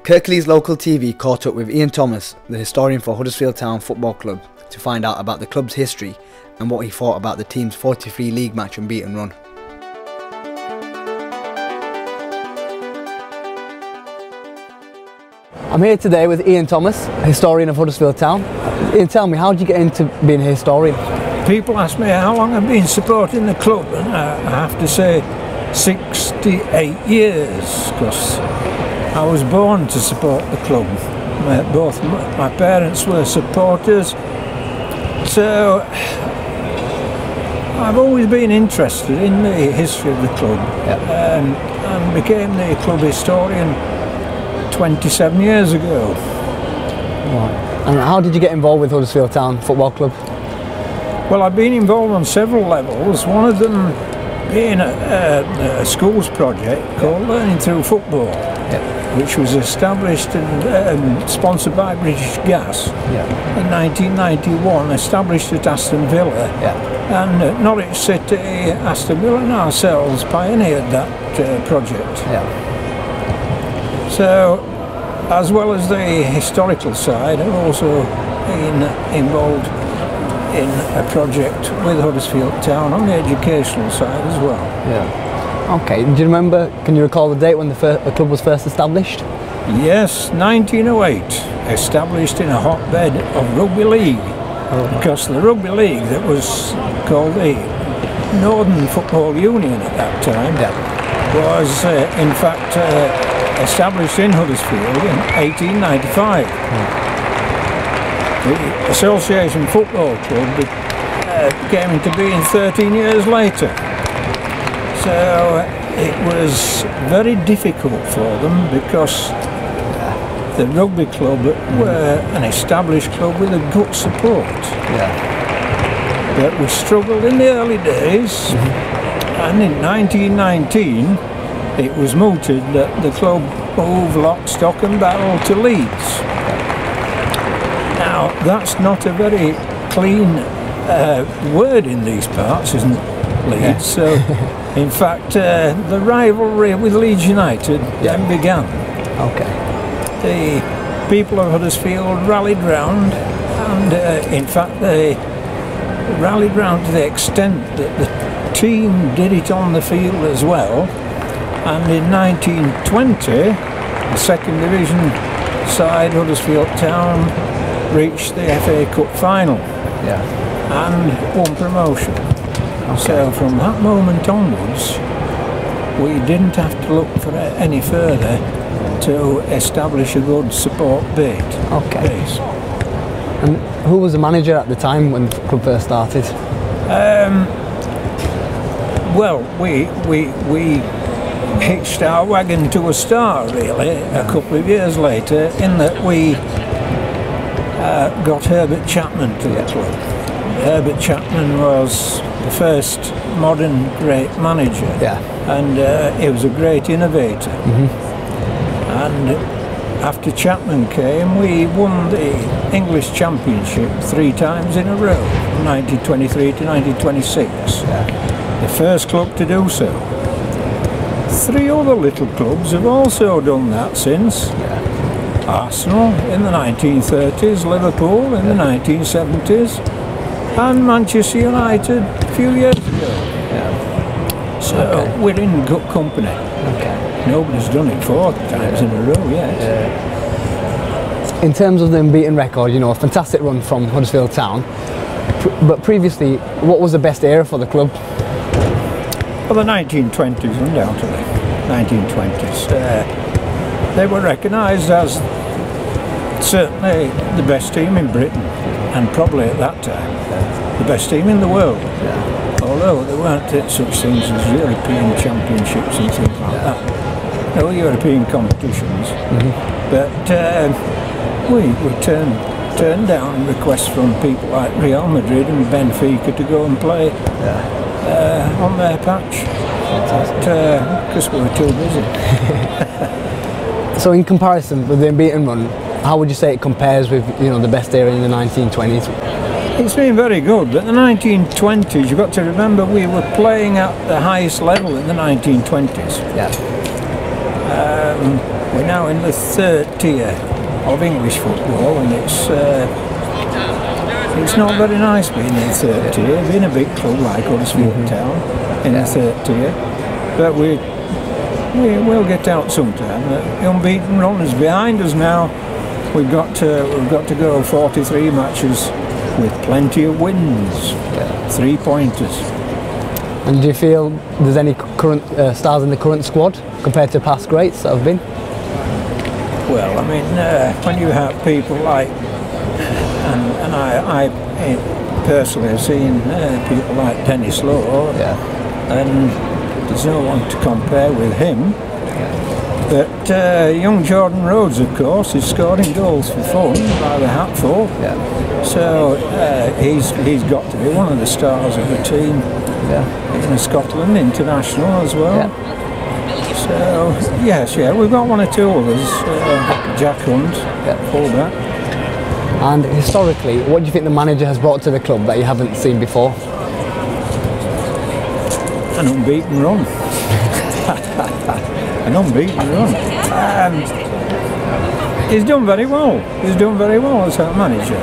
Kirklees Local TV caught up with Ian Thomas, the historian for Huddersfield Town Football Club, to find out about the club's history and what he thought about the team's 43 league match unbeaten run. I'm here today with Ian Thomas, historian of Huddersfield Town. Ian, tell me, how did you get into being a historian? People ask me how long I've been supporting the club, and I have to say 68 years, because I was born to support the club. Both my parents were supporters, so I've always been interested in the history of the club, and became the club historian 27 years ago. Right. And how did you get involved with Huddersfield Town Football Club? Well, I've been involved on several levels, one of them being a schools project called Learning Through Football, which was established and sponsored by British Gas in 1991, established at Aston Villa, and Norwich City, Aston Villa and ourselves pioneered that project. So, as well as the historical side, I've also been involved in a project with Huddersfield Town on the educational side as well. Okay, do you remember, can you recall the date when the club was first established? Yes, 1908, established in a hotbed of rugby league, because the rugby league that was called the Northern Football Union at that time was in fact established in Huddersfield in 1895. The Association Football Club came into being 13 years later. So it was very difficult for them because the rugby club were an established club with a good support. But we struggled in the early days, and in 1919 it was mooted that the club moved lock, stock and barrel to Leeds. Now, that's not a very clean word in these parts, isn't it, Leeds? So, in fact, the rivalry with Leeds United then began. The people of Huddersfield rallied round, and in fact they rallied round to the extent that the team did it on the field as well. And in 1920, the second division side, Huddersfield Town, reached the FA Cup final and won promotion. So from that moment onwards, we didn't have to look for any further to establish a good support base. And who was the manager at the time when the club first started? Well, we hitched our wagon to a star, really, a couple of years later, in that we got Herbert Chapman to the club. Herbert Chapman was the first modern great manager, and he was a great innovator. And after Chapman came, we won the English Championship 3 times in a row, from 1923 to 1926. The first club to do so. 3 other little clubs have also done that since. Arsenal in the 1930s, Liverpool in the 1970s, and Manchester United a few years ago. So we're in good company. Nobody's done it 4 times in a row yet. In terms of the unbeaten record, you know, a fantastic run from Huddersfield Town. But previously, what was the best era for the club? Well, the 1920s, undoubtedly. 1920s. They were recognised as certainly the best team in Britain, and probably at that time the best team in the world. Although there weren't such things as European championships and things like that. No European competitions. But we turned down requests from people like Real Madrid and Benfica to go and play on their patch, because we were too busy. So in comparison with the unbeaten run, how would you say it compares with, you know, the best era in the 1920s? It's been very good, but the 1920s, you've got to remember we were playing at the highest level in the 1920s. We're now in the 3rd tier of English football, and it's not very nice being in the 3rd tier, being a big club like Huddersfield Town in the 3rd tier. But we'll get out sometime. The unbeaten run is behind us now. We've got to go 43 matches with plenty of wins, 3-pointers. And do you feel there's any current stars in the current squad compared to past greats that have been? Well, I mean, when you have people like, and I personally have seen people like Dennis Lowe, and there's no one to compare with him. But young Jordan Rhodes, of course, is scoring goals for fun by the hatful. So he's got to be one of the stars of the team. In Scotland international as well. So yes, we've got one or two others. Jack Hunt, fullback. And historically, what do you think the manager has brought to the club that you haven't seen before? An unbeaten run. An unbeaten run. He's done very well. He's done very well as our manager.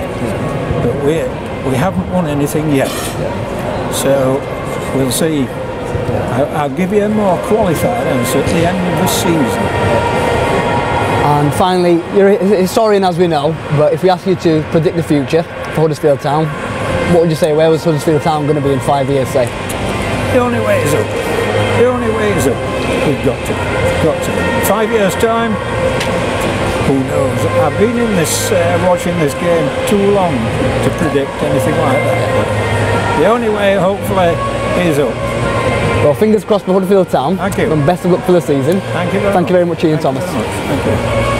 But we haven't won anything yet. So we'll see. I'll give you a more qualified answer at the end of the season. And finally, you're a historian as we know, but if we ask you to predict the future for Huddersfield Town, what would you say? Where was Huddersfield Town going to be in 5 years, say? The only way is up. The only way is up. We've got to. In 5 years' time, who knows? I've been in this, watching this game too long to predict anything like that. But the only way, hopefully, is up. Well, fingers crossed for Huddersfield Town. Thank you. And best of luck for the season. Thank you very much. Thank you very much, Ian Thomas. Thank you.